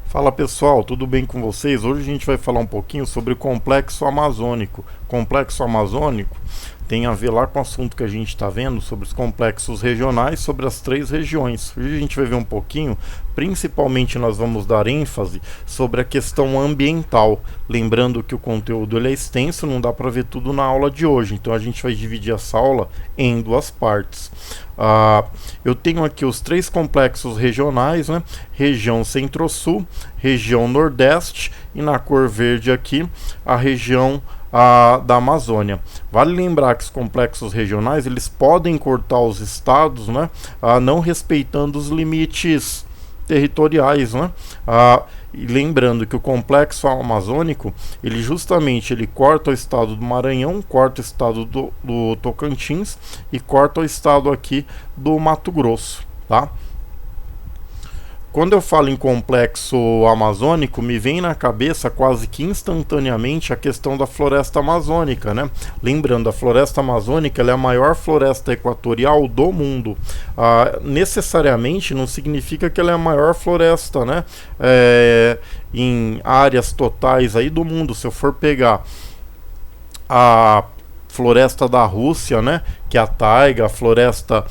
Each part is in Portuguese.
Fala pessoal, tudo bem com vocês? Hoje a gente vai falar um pouquinho sobre o complexo amazônico. Complexo amazônico tem a ver lá com o assunto que a gente está vendo sobre os complexos regionais, sobre as três regiões. Hoje a gente vai ver um pouquinho, principalmente nós vamos dar ênfase sobre a questão ambiental. Lembrando que o conteúdo ele é extenso, não dá para ver tudo na aula de hoje, então a gente vai dividir essa aula em duas partes. Eu tenho aqui os três complexos regionais, né? Região Centro-Sul, região Nordeste e na cor verde aqui a região da Amazônia. Vale lembrar que os complexos regionais eles podem cortar os estados, né? Não respeitando os limites territoriais, né? E lembrando que o complexo amazônico ele justamente ele corta o estado do Maranhão, corta o estado do Tocantins e corta o estado aqui do Mato Grosso, tá? Quando eu falo em complexo amazônico, me vem na cabeça quase que instantaneamente a questão da floresta amazônica, né? Lembrando, a floresta amazônica ela é a maior floresta equatorial do mundo. Necessariamente não significa que ela é a maior floresta, né? Em áreas totais aí do mundo. Se eu for pegar a floresta da Rússia, né, que é a taiga, a floresta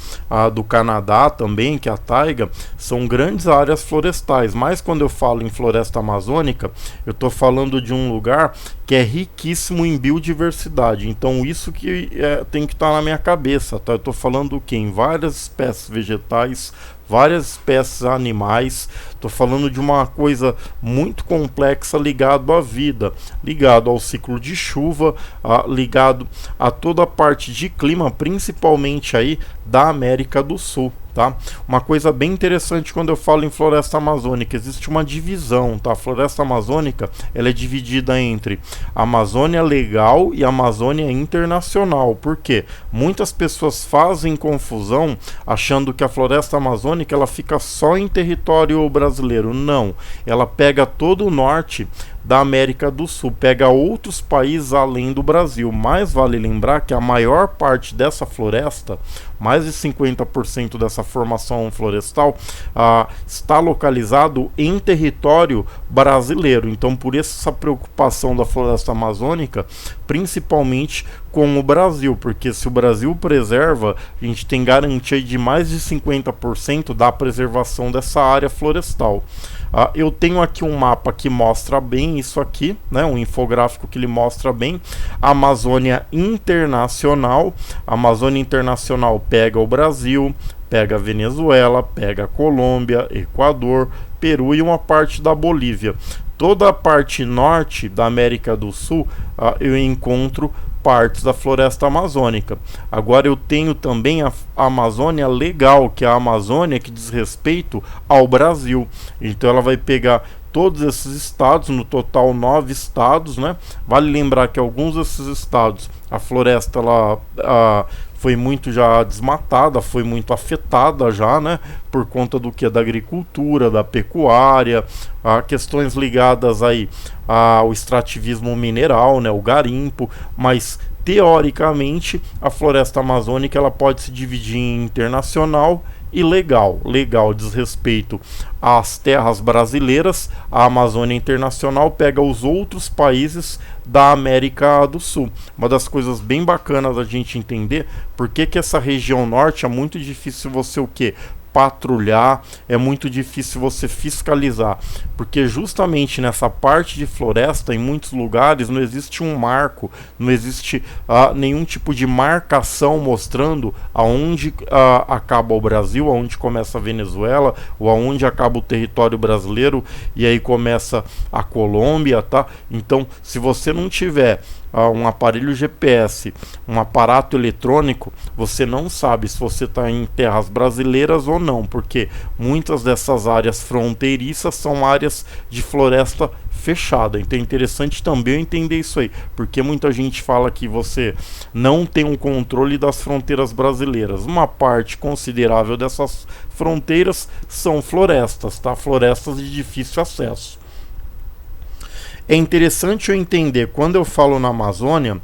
do Canadá também, que é a taiga, são grandes áreas florestais, mas quando eu falo em floresta amazônica, eu estou falando de um lugar que é riquíssimo em biodiversidade, então isso que tem que estar na minha cabeça, tá? Eu estou falando do que? Em várias espécies vegetais, várias espécies animais. Estou falando de uma coisa muito complexa ligado à vida, ligado ao ciclo de chuva, ligado a toda a parte de clima, principalmente aí da América do Sul. Tá? Uma coisa bem interessante quando eu falo em floresta amazônica, existe uma divisão, tá? A floresta amazônica ela é dividida entre Amazônia legal e Amazônia internacional. Por quê? Muitas pessoas fazem confusão achando que a floresta amazônica ela fica só em território brasileiro. Não, ela pega todo o norte da América do Sul, pega outros países além do Brasil, mas vale lembrar que a maior parte dessa floresta, mais de 50% dessa formação florestal, está localizado em território brasileiro. Então, por isso essa preocupação da floresta amazônica, principalmente com o Brasil, porque se o Brasil preserva, a gente tem garantia de mais de 50% da preservação dessa área florestal. Eu tenho aqui um mapa que mostra bem isso aqui, né? Um infográfico que ele mostra bem a Amazônia Internacional. A Amazônia Internacional pega o Brasil, pega a Venezuela, pega a Colômbia, Equador, Peru e uma parte da Bolívia. Toda a parte norte da América do Sul eu encontro partes da floresta amazônica. Agora eu tenho também a Amazônia legal, que é a Amazônia que diz respeito ao Brasil. Então ela vai pegar todos esses estados, no total 9 estados, né? Vale lembrar que alguns desses estados, a floresta ela foi muito já desmatada, foi muito afetada já, né? Por conta do que? Da agricultura, da pecuária, questões ligadas aí ao extrativismo mineral, né? O garimpo, mas teoricamente a floresta amazônica ela pode se dividir em internacional e legal. Legal diz respeito às terras brasileiras, a Amazônia Internacional pega os outros países da América do Sul. Uma das coisas bem bacanas da gente entender por que essa região norte é muito difícil você o quê? Patrulhar, é muito difícil você fiscalizar, porque justamente nessa parte de floresta, em muitos lugares, não existe um marco, não existe nenhum tipo de marcação mostrando aonde acaba o Brasil, aonde começa a Venezuela, ou aonde acaba o território brasileiro, e aí começa a Colômbia, tá? Então, se você não tiver um aparelho GPS, um aparato eletrônico, você não sabe se você está em terras brasileiras ou não, porque muitas dessas áreas fronteiriças são áreas de floresta fechada. Então é interessante também entender isso aí, porque muita gente fala que você não tem um controle das fronteiras brasileiras. Uma parte considerável dessas fronteiras são florestas, tá? Florestas de difícil acesso. É interessante eu entender, quando eu falo na Amazônia,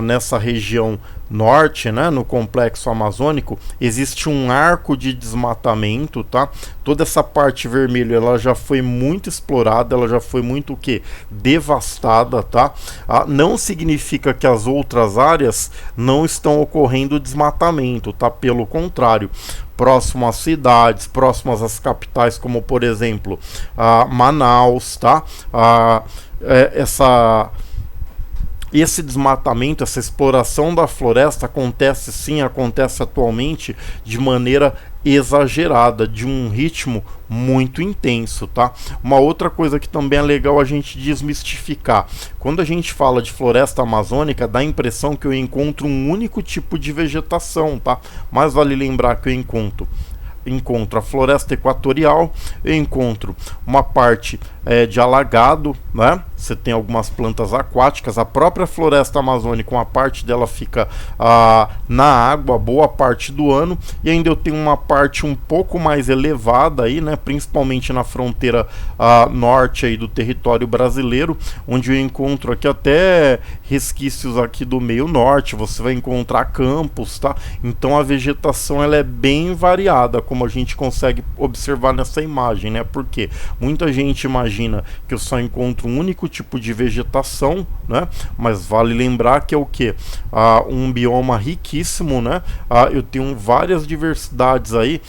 nessa região norte, né, no complexo amazônico, existe um arco de desmatamento, tá? Toda essa parte vermelha, ela já foi muito explorada, ela já foi muito o que? Devastada, tá? Não significa que as outras áreas não estão ocorrendo desmatamento, tá? Pelo contrário, próximo às cidades, próximas às capitais, como por exemplo, Manaus, tá? Esse desmatamento, essa exploração da floresta acontece sim, acontece atualmente de maneira exagerada, de um ritmo muito intenso, tá? Uma outra coisa que também é legal a gente desmistificar. Quando a gente fala de floresta amazônica, dá a impressão que eu encontro um único tipo de vegetação, tá? Mas vale lembrar que eu encontro a floresta equatorial, eu encontro uma parte de alagado, né? Você tem algumas plantas aquáticas, a própria floresta amazônica, uma parte dela fica na água boa parte do ano, e ainda eu tenho uma parte um pouco mais elevada aí, né? Principalmente na fronteira norte aí do território brasileiro, onde eu encontro aqui até resquícios aqui do meio norte, você vai encontrar campos, tá? Então a vegetação ela é bem variada, como a gente consegue observar nessa imagem, né? Porque muita gente imagina que eu só encontro um único tipo de vegetação, né? Mas vale lembrar que é o que? Um bioma riquíssimo, né? Eu tenho várias diversidades aí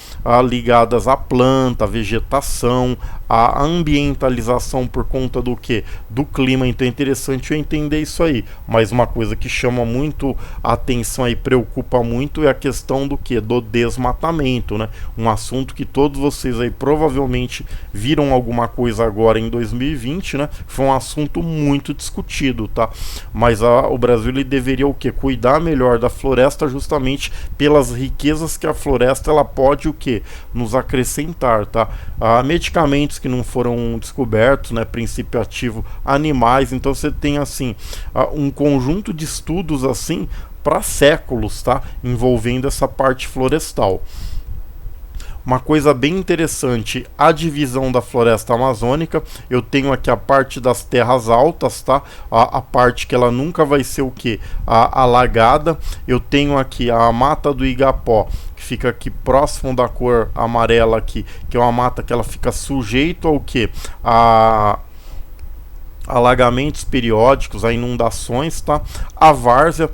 ligadas à planta, à vegetação, à ambientalização por conta do que? Do clima. Então é interessante eu entender isso aí. Mas uma coisa que chama muito a atenção e preocupa muito é a questão do que? Do desmatamento, né? Um assunto que todos vocês aí provavelmente viram alguma coisa agora em 2020, né? Foi um assunto muito discutido, tá? Mas o Brasil ele deveria o que? Cuidar melhor da floresta justamente pelas riquezas que a floresta ela pode o que? Nos acrescentar, tá? Medicamentos que não foram descobertos, né? Princípio ativo, animais, então você tem assim um conjunto de estudos assim para séculos, tá? Envolvendo essa parte florestal. Uma coisa bem interessante, a divisão da floresta amazônica. Eu tenho aqui a parte das terras altas, tá? A parte que ela nunca vai ser o que? Alagada. Eu tenho aqui a mata do Igapó, que fica aqui próximo da cor amarela aqui, que é uma mata que ela fica sujeito ao que? Alagamentos periódicos, a inundações, tá? A várzea,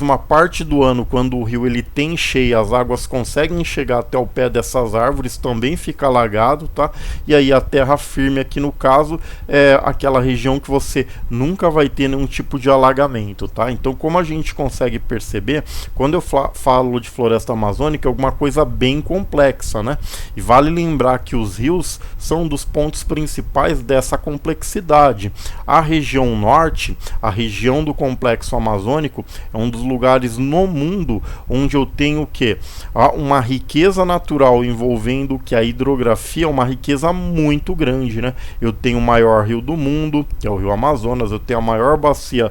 uma parte do ano, quando o rio ele tem cheia, as águas conseguem chegar até o pé dessas árvores, também fica alagado, tá? E aí a terra firme aqui no caso é aquela região que você nunca vai ter nenhum tipo de alagamento, tá? Então como a gente consegue perceber, quando eu falo de floresta amazônica é alguma coisa bem complexa, né? E vale lembrar que os rios são um dos pontos principais dessa complexidade. A região norte, a região do complexo amazônico, é um dos lugares no mundo onde eu tenho o que? Uma riqueza natural envolvendo que a hidrografia é uma riqueza muito grande, né? Eu tenho o maior rio do mundo, que é o rio Amazonas, eu tenho a maior bacia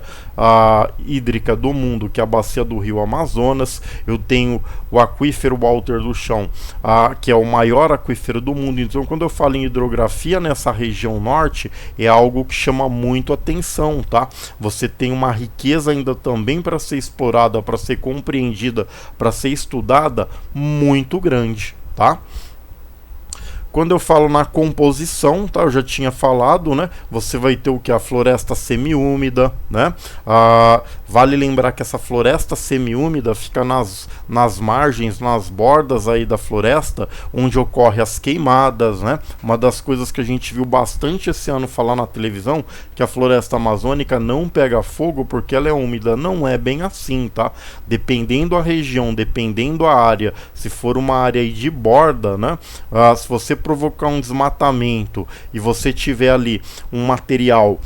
hídrica do mundo, que é a bacia do rio Amazonas, eu tenho o aquífero Walter do Chão, que é o maior aquífero do mundo. Então quando eu falo em hidrografia nessa região norte, é algo que chama muito atenção, tá? Você tem uma riqueza ainda também para ser explorada, para ser compreendida, para ser estudada muito grande, tá? Quando eu falo na composição, tá? Eu já tinha falado, né? Você vai ter o que? A floresta semiúmida, né? Vale lembrar que essa floresta semiúmida fica nas margens, nas bordas aí da floresta, onde ocorrem as queimadas, né? Uma das coisas que a gente viu bastante esse ano falar na televisão, que a floresta amazônica não pega fogo porque ela é úmida. Não é bem assim, tá? Dependendo da região, dependendo a área, se for uma área aí de borda, né? Se você provocar um desmatamento e você tiver ali um material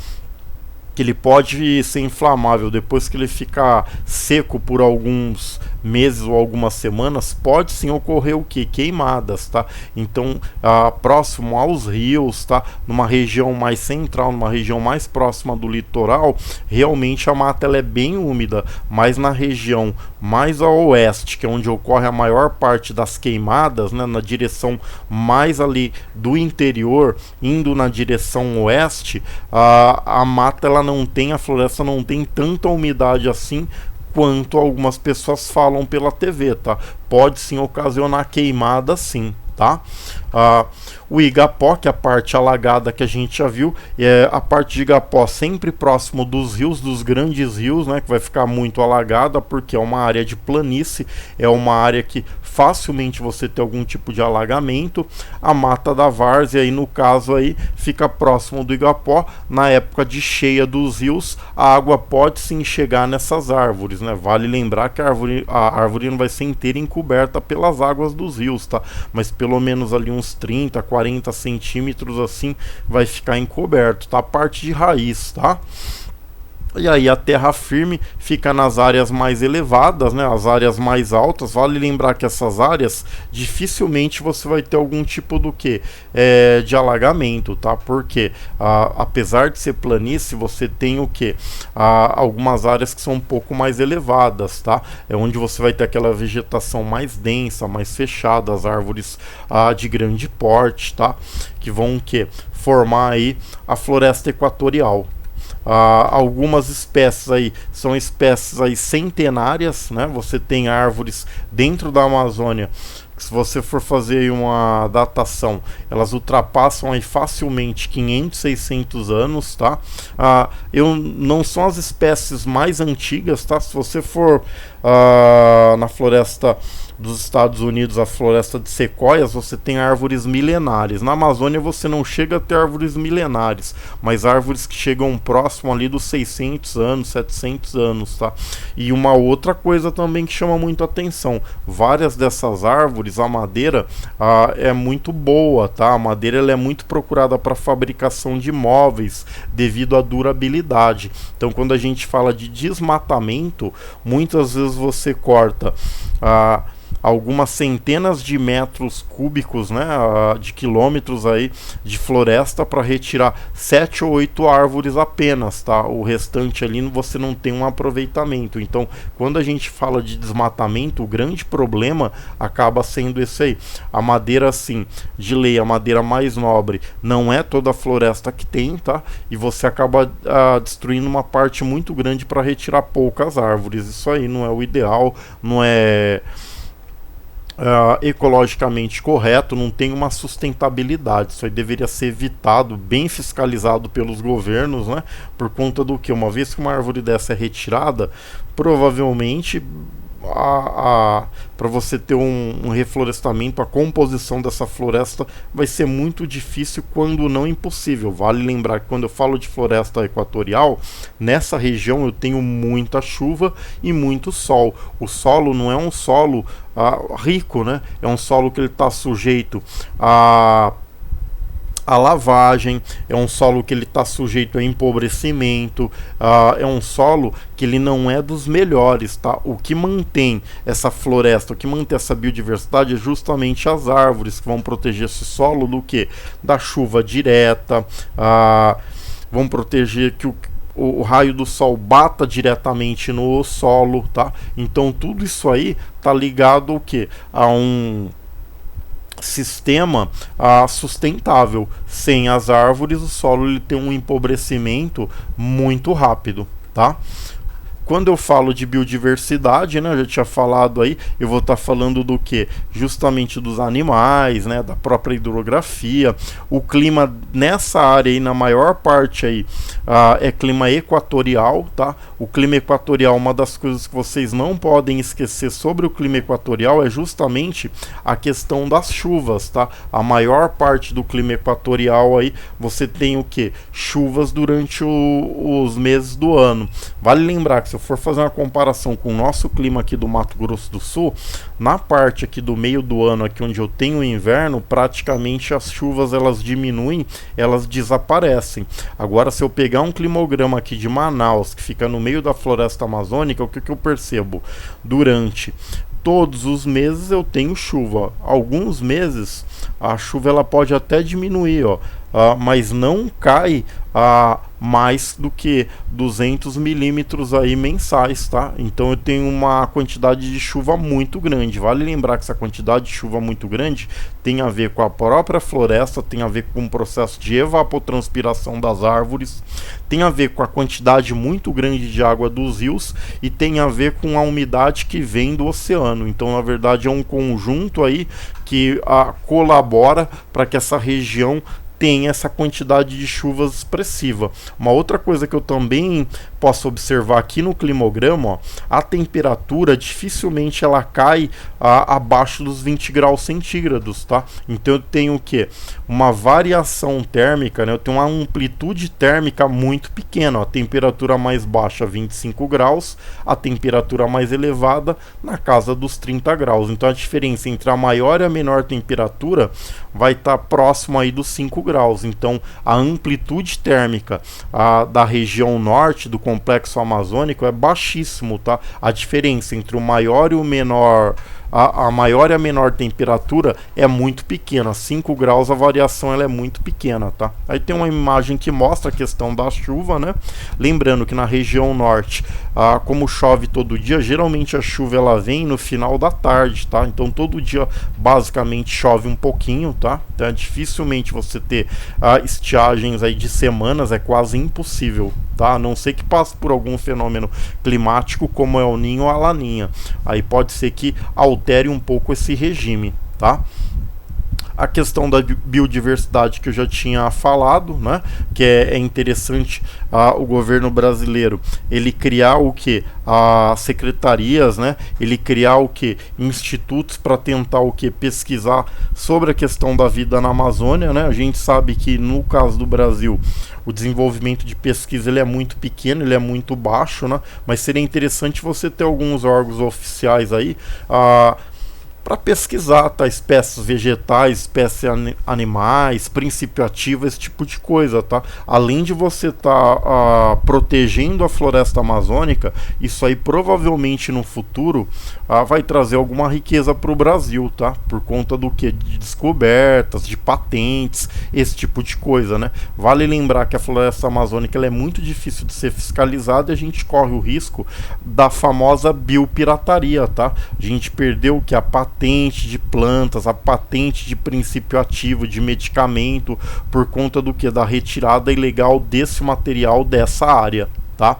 que ele pode ser inflamável depois que ele ficar seco por alguns meses ou algumas semanas, pode sim ocorrer o que? Queimadas, tá? Então, próximo aos rios, tá? Numa região mais central, numa região mais próxima do litoral, realmente a mata ela é bem úmida, mas na região mais a oeste, que é onde ocorre a maior parte das queimadas, né? Na direção mais ali do interior, indo na direção oeste, a mata ela a floresta não tem tanta umidade assim quanto algumas pessoas falam pela TV, tá? Pode sim ocasionar queimada, sim, tá? O Igapó, que é a parte alagada que a gente já viu, é a parte de Igapó sempre próximo dos rios, dos grandes rios, né, que vai ficar muito alagada, porque é uma área de planície, é uma área que facilmente você tem algum tipo de alagamento. A Mata da Várzea, aí no caso aí, fica próximo do Igapó. Na época de cheia dos rios, a água pode sim chegar nessas árvores, né? Vale lembrar que a árvore não vai ser inteira encoberta pelas águas dos rios, tá? Mas pelo menos ali uns 30, 40 centímetros assim vai ficar encoberto, tá? A parte de raiz, tá? E aí a terra firme fica nas áreas mais elevadas, né, as áreas mais altas. Vale lembrar que essas áreas dificilmente você vai ter algum tipo do que de alagamento, tá? Porque apesar de ser planície, você tem o que algumas áreas que são um pouco mais elevadas, tá? É onde você vai ter aquela vegetação mais densa, mais fechada, as árvores de grande porte, tá? Que vão o que formar aí a floresta equatorial. Algumas espécies aí são espécies aí centenárias, né? Você tem árvores dentro da Amazônia que, se você for fazer aí uma datação, elas ultrapassam aí facilmente 500, 600 anos, tá? Não são as espécies mais antigas, tá? Se você for na floresta dos Estados Unidos, a floresta de sequoias, você tem árvores milenares. Na Amazônia você não chega a ter árvores milenares, mas árvores que chegam próximo ali dos 600 anos, 700 anos, tá? E uma outra coisa também que chama muito atenção, várias dessas árvores, a madeira é muito boa, tá? A madeira ela é muito procurada para fabricação de móveis devido à durabilidade. Então, quando a gente fala de desmatamento, muitas vezes você corta algumas centenas de metros cúbicos, né, de quilômetros aí de floresta para retirar 7 ou 8 árvores apenas, tá? O restante ali você não tem um aproveitamento. Então, quando a gente fala de desmatamento, o grande problema acaba sendo esse aí. A madeira, assim, de lei, a madeira mais nobre, não é toda a floresta que tem, tá? E você acaba destruindo uma parte muito grande para retirar poucas árvores. Isso aí não é o ideal, não é ecologicamente correto, não tem uma sustentabilidade. Isso aí deveria ser evitado, bem fiscalizado pelos governos, né? Por conta do que, uma vez que uma árvore dessa é retirada, provavelmente para você ter um reflorestamento, a composição dessa floresta vai ser muito difícil, quando não impossível. Vale lembrar que quando eu falo de floresta equatorial, nessa região eu tenho muita chuva e muito sol. O solo não é um solo rico, né? É um solo que ele está sujeito a lavagem, é um solo que ele está sujeito a empobrecimento, é um solo que ele não é dos melhores, tá? O que mantém essa floresta, o que mantém essa biodiversidade é justamente as árvores, que vão proteger esse solo do que? Da chuva direta, vão proteger que o raio do sol bata diretamente no solo, tá? Então tudo isso aí tá ligado ao que? A um sistema sustentável. Sem as árvores, o solo ele tem um empobrecimento muito rápido, tá? Quando eu falo de biodiversidade, né, eu já tinha falado aí, eu vou estar falando do que? Justamente dos animais, né, da própria hidrografia. O clima nessa área aí, na maior parte aí, é clima equatorial, tá? O clima equatorial, uma das coisas que vocês não podem esquecer sobre o clima equatorial é justamente a questão das chuvas, tá? A maior parte do clima equatorial aí, você tem o que? Chuvas durante os meses do ano. Vale lembrar que, se eu for fazer uma comparação com o nosso clima aqui do Mato Grosso do Sul, na parte aqui do meio do ano, aqui onde eu tenho o inverno, praticamente as chuvas elas diminuem, elas desaparecem. Agora, se eu pegar um climograma aqui de Manaus, que fica no meio da floresta amazônica, o que eu percebo? Durante todos os meses eu tenho chuva. Alguns meses a chuva ela pode até diminuir, ó. mas não cai mais do que 200 milímetros aí mensais, tá? Então eu tenho uma quantidade de chuva muito grande. Vale lembrar que essa quantidade de chuva muito grande tem a ver com a própria floresta, tem a ver com o processo de evapotranspiração das árvores, tem a ver com a quantidade muito grande de água dos rios e tem a ver com a umidade que vem do oceano. Então, na verdade, é um conjunto aí que colabora para que essa região tem essa quantidade de chuvas expressiva. Uma outra coisa que eu também posso observar aqui no climograma, ó, a temperatura dificilmente ela cai abaixo dos 20 graus centígrados, tá? Então eu tenho o que? Uma variação térmica, né? Eu tenho uma amplitude térmica muito pequena, ó. A temperatura mais baixa 25 graus, a temperatura mais elevada na casa dos 30 graus. Então a diferença entre a maior e a menor temperatura vai estar próximo aí dos 5 graus. Então a amplitude térmica da região norte do complexo amazônico é baixíssimo, tá? A diferença entre o maior e o menor, a maior e a menor temperatura é muito pequena, 5 graus a variação ela é muito pequena, tá? Aí tem uma imagem que mostra a questão da chuva, né? Lembrando que na região norte, como chove todo dia, geralmente a chuva ela vem no final da tarde, tá? Então todo dia basicamente chove um pouquinho, tá? Então dificilmente você ter estiagens aí de semanas, é quase impossível, tá? A não ser que passe por algum fenômeno climático como é o Ninho ou a Laninha. Aí pode ser que altere um pouco esse regime, tá? A questão da biodiversidade que eu já tinha falado, né? Que é interessante o governo brasileiro ele criar o que? Secretarias, né? Ele criar o que? Institutos para tentar o que? Pesquisar sobre a questão da vida na Amazônia, né? A gente sabe que no caso do Brasil o desenvolvimento de pesquisa ele é muito pequeno, ele é muito baixo, né? Mas seria interessante você ter alguns órgãos oficiais aí para pesquisar, tá? Espécies vegetais, espécies animais, princípio ativo, esse tipo de coisa, tá? Além de você estar protegendo a floresta amazônica, isso aí provavelmente no futuro vai trazer alguma riqueza para o Brasil, tá? Por conta do que? De descobertas, de patentes, esse tipo de coisa, né? Vale lembrar que a floresta amazônica ela é muito difícil de ser fiscalizada e a gente corre o risco da famosa biopirataria, tá? A gente perdeu o que? A patente de plantas, a patente de princípio ativo de medicamento por conta do que? Da retirada ilegal desse material dessa área, tá?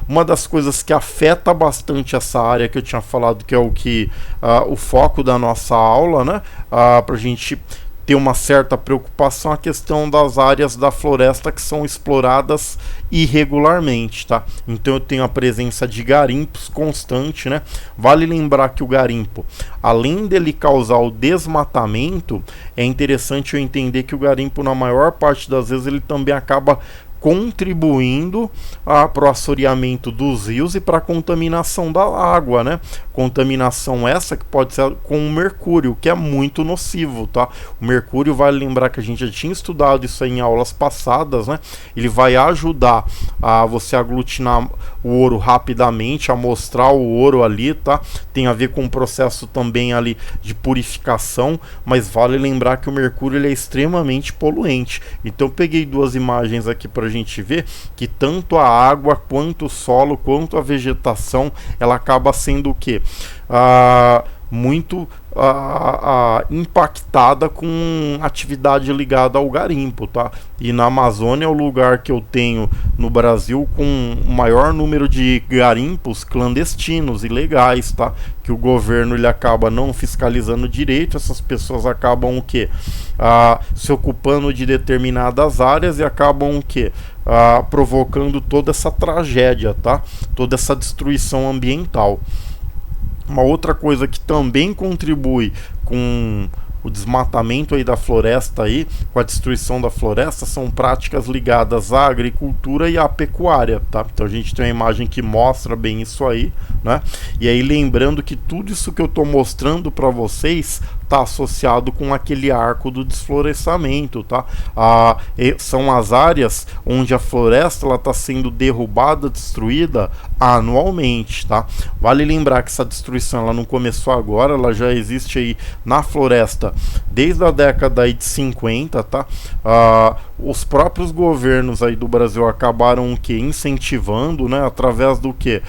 Uma das coisas que afeta bastante essa área que eu tinha falado, que é o foco da nossa aula, né? Para a gente ter uma certa preocupação, a questão das áreas da floresta que são exploradas irregularmente, tá? Então eu tenho a presença de garimpos constante, né? Vale lembrar que o garimpo, além dele causar o desmatamento, é interessante eu entender que o garimpo, na maior parte das vezes, ele também acaba contribuindo para o assoreamento dos rios e para a contaminação da água, né? Contaminação essa que pode ser com o mercúrio, que é muito nocivo, tá? O mercúrio, vale lembrar que a gente já tinha estudado isso aí em aulas passadas, né? Ele vai ajudar a você aglutinar o ouro rapidamente, a mostrar o ouro ali, tá? Tem a ver com o processo também ali de purificação, mas vale lembrar que o mercúrio ele é extremamente poluente. Então eu peguei duas imagens aqui para gente ver que tanto a água quanto o solo quanto a vegetação ela acaba sendo o que? Muito impactada com atividade ligada ao garimpo, tá? E na Amazônia é o lugar que eu tenho no Brasil com o maior número de garimpos clandestinos, ilegais, tá? Que o governo ele acaba não fiscalizando direito, essas pessoas acabam o quê? Se ocupando de determinadas áreas e acabam o quê? Provocando toda essa tragédia, tá? Toda essa destruição ambiental. Uma outra coisa que também contribui com o desmatamento aí da floresta aí, com a destruição da floresta, são práticas ligadas à agricultura e à pecuária, tá? Então a gente tem uma imagem que mostra bem isso aí, né? E aí lembrando que tudo isso que eu estou mostrando para vocês está associado com aquele arco do desflorestamento, tá? São as áreas onde a floresta está sendo derrubada, destruída anualmente, tá? Vale lembrar que essa destruição ela não começou agora, ela já existe aí na floresta desde a década aí de 50, tá? Os próprios governos aí do Brasil acabaram o que? Incentivando, né? Através do que?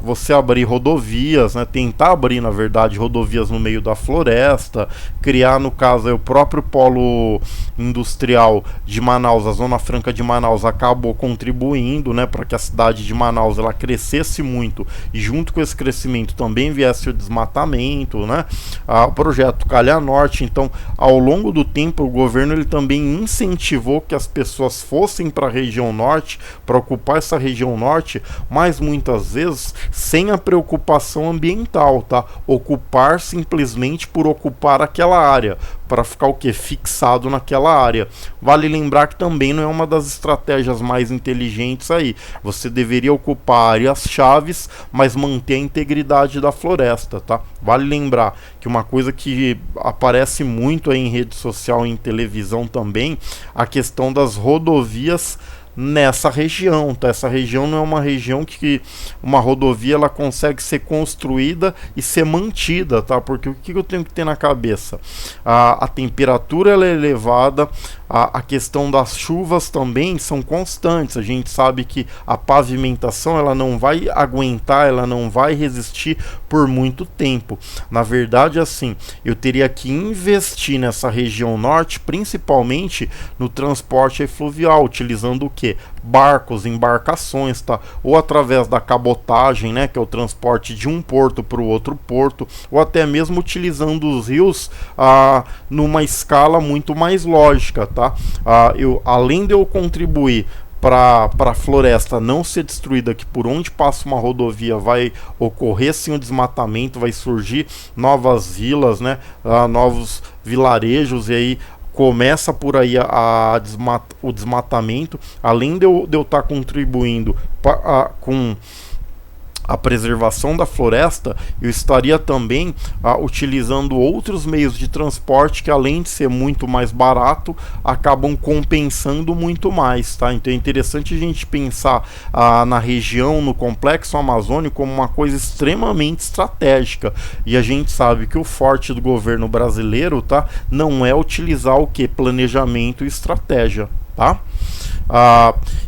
Você abrir rodovias, né, tentar abrir, na verdade, rodovias no meio da floresta, criar, no caso, aí, o próprio polo industrial de Manaus, a Zona Franca de Manaus, acabou contribuindo, né, para que a cidade de Manaus ela crescesse muito e junto com esse crescimento também viesse o desmatamento, né, o projeto Calha Norte. Então, ao longo do tempo, o governo ele também incentivou que as pessoas fossem para a região norte, para ocupar essa região norte, mas muitas vezes sem a preocupação ambiental, tá? Ocupar simplesmente por ocupar aquela área, para ficar o que? Fixado naquela área. Vale lembrar que também não é uma das estratégias mais inteligentes aí. Você deveria ocupar áreas chaves, mas manter a integridade da floresta, tá? Vale lembrar que uma coisa que aparece muito aí em rede social e em televisão também, a questão das rodovias nessa região, tá? Essa região não é uma região que uma rodovia ela consegue ser construída e ser mantida, tá? Porque o que eu tenho que ter na cabeça? A temperatura ela é elevada, a questão das chuvas também são constantes. A gente sabe que a pavimentação ela não vai aguentar, ela não vai resistir por muito tempo. Na verdade, assim, eu teria que investir nessa região norte, principalmente no transporte fluvial, utilizando o que? Barcos, embarcações, tá? Ou através da cabotagem, né, que é o transporte de um porto para o outro porto, ou até mesmo utilizando os rios numa escala muito mais lógica, tá? Além de eu contribuir para a floresta não ser destruída, que por onde passa uma rodovia vai ocorrer sim o desmatamento, vai surgir novas vilas, né, novos vilarejos, e aí começa por aí o desmatamento. Além de eu estar contribuindo com a preservação da floresta, eu estaria também utilizando outros meios de transporte que, além de ser muito mais barato, acabam compensando muito mais, tá? Então é interessante a gente pensar na região, no complexo amazônico, como uma coisa extremamente estratégica. E a gente sabe que o forte do governo brasileiro, tá, não é utilizar o que? Planejamento e estratégia, tá?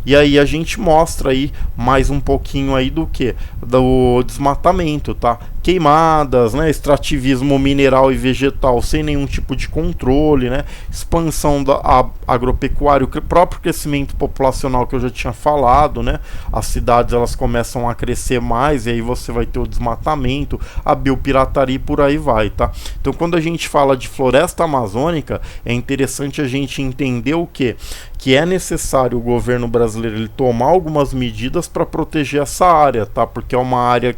E aí a gente mostra aí mais um pouquinho aí do que? Do desmatamento, tá? Queimadas, né? Extrativismo mineral e vegetal sem nenhum tipo de controle, né? Expansão agropecuária, o próprio crescimento populacional que eu já tinha falado, né? As cidades elas começam a crescer mais e aí você vai ter o desmatamento, a biopirataria e por aí vai, tá? Então quando a gente fala de floresta amazônica, é interessante a gente entender o que? Que é necessário o governo brasileiro ele tomar algumas medidas para proteger essa área, tá? Porque é uma área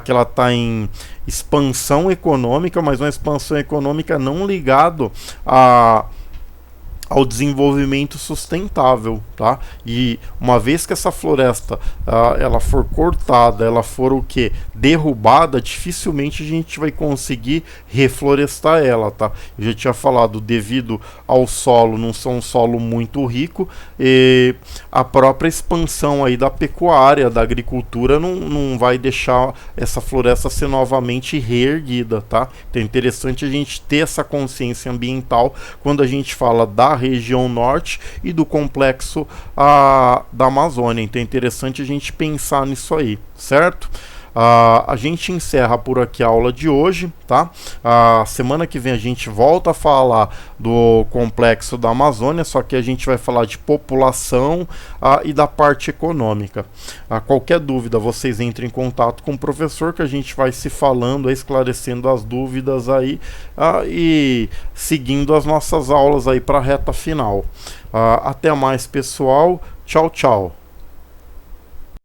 que ela está em expansão econômica, mas uma expansão econômica não ligado ao desenvolvimento sustentável, tá? E uma vez que essa floresta ela for cortada, ela for o que? Derrubada, dificilmente a gente vai conseguir reflorestar ela, tá? Eu já tinha falado, devido ao solo não ser um solo muito rico, e a própria expansão aí da pecuária, da agricultura não vai deixar essa floresta ser novamente reerguida, tá? Então é interessante a gente ter essa consciência ambiental quando a gente fala da região norte e do complexo da Amazônia. Então é interessante a gente pensar nisso aí, certo? A gente encerra por aqui a aula de hoje, tá? Semana que vem a gente volta a falar do complexo da Amazônia, só que a gente vai falar de população e da parte econômica. Qualquer dúvida, vocês entrem em contato com o professor, que a gente vai se falando, esclarecendo as dúvidas aí e seguindo as nossas aulas aí para a reta final. Até mais, pessoal. Tchau, tchau.